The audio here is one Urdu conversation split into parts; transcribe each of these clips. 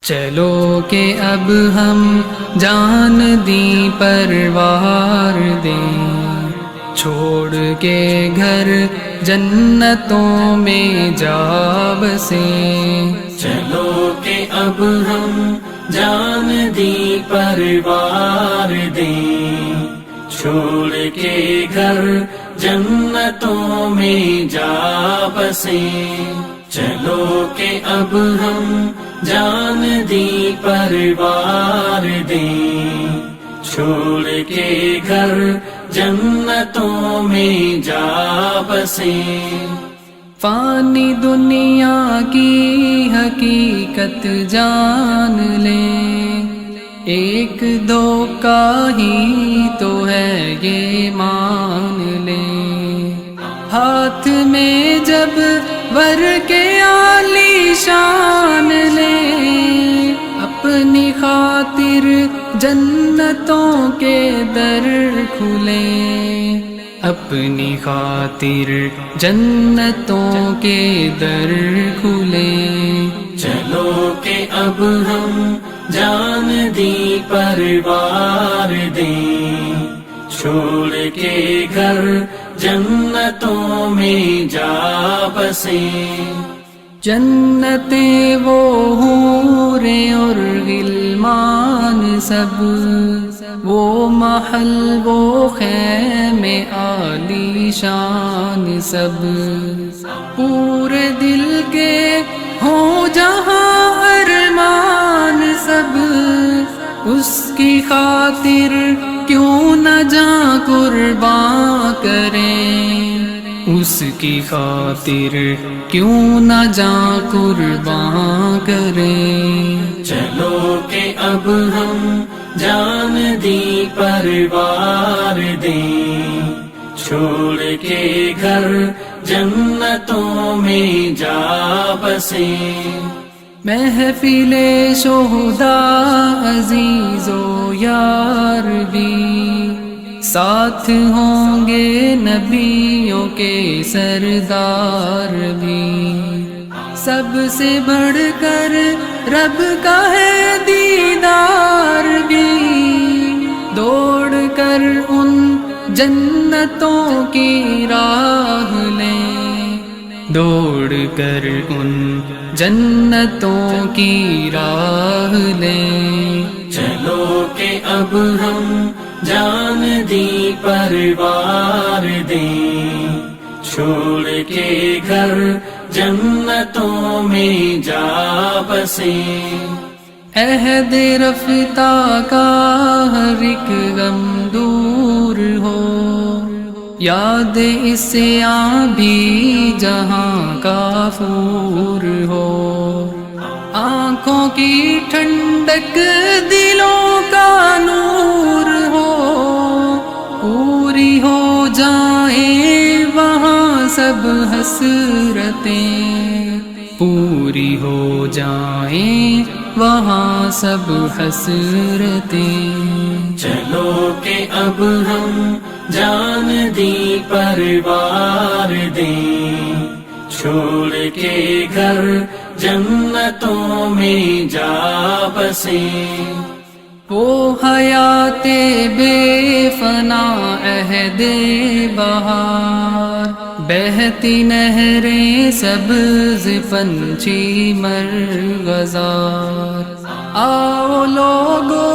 چلو کہ اب ہم جان دی پروار دیں، چھوڑ کے گھر جنتوں میں جا بسیں۔ چلو کہ اب ہم جان دی پروار دیں، چھوڑ کے گھر جنتوں میں جا بسیں۔ چلو کہ اب ہم جان دی پروار دیں، چھوڑ کے گھر جنتوں میں جا بسیں۔ فانی دنیا کی حقیقت جان لیں، ایک دو کا ہی تو ہے یہ مان لیں۔ ہاتھ میں جب ور کے عالی شان لیں، اپنی خاطر جنتوں کے در کھلیں، اپنی خاطر جنتوں کے در کھلیں۔ چلو کہ اب ہم جان دی پروار دیں، چھوڑ کے گھر جنتوں میں جا بسیں۔ جنتیں وہ حوریں اور غلمان سب، وہ محل وہ خیمے عالی شان سب، پورے دل کے ہوں جہاں ارمان سب، اس کی خاطر کیوں نہ جاں قرباں کریں، اس کی خاطر کیوں نہ جاں قرباں کریں۔ چلو کہ اب ہم جان دی پروار دیں، چھوڑ کے گھر جنتوں میں جا بسیں۔ محفل شہداء عزیز و یار بھی، ساتھ ہوں گے نبیوں کے سردار بھی، سب سے بڑھ کر رب کا ہے دیدار بھی، دوڑ کر ان جنتوں کی راہ لیں، دوڑ کر ان جنتوں کی راہ لیں۔ چلو کہ اب ہم جان دی پروار دیں، چھوڑ کے گھر جنتوں میں جا بسیں۔ عہد رفتہ کا ہر ایک غم دور ہو، یاد اس سے بھی جہاں کا پور ہو، آنکھوں کی ٹھنڈک دلوں کا نور ہو، پوری ہو جائیں وہاں سب حسرتیں، پوری ہو جائیں وہاں سب حسرتیں۔ چلو کہ اب ہم جان دی پروار دیں، چھوڑ کے گھر جنتوں میں جا بسیں۔ وہ حیات بے فنا عہد بہار، بہتی نہریں سبز پنچھی مرغزار، آؤ لوگو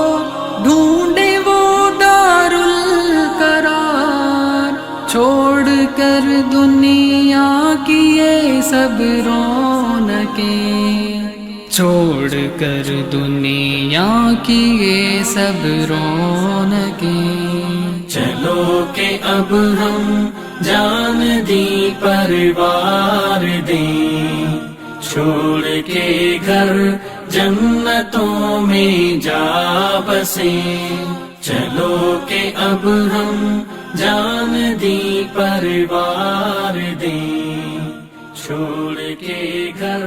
ڈھونڈے وہ دار القرار، چھوڑ کر دنیا کی یہ سب رونقیں، چھوڑ کر دنیا کی یہ سب رونقیں۔ چلو کہ اب ہم جان دی پروار دیں، چھوڑ کے گھر جنتوں میں جا بسیں۔ چلو کہ اب ہم جان دی پروار دیں، چھوڑ کے گھر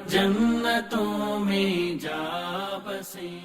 جنتوں میں جا بسیں۔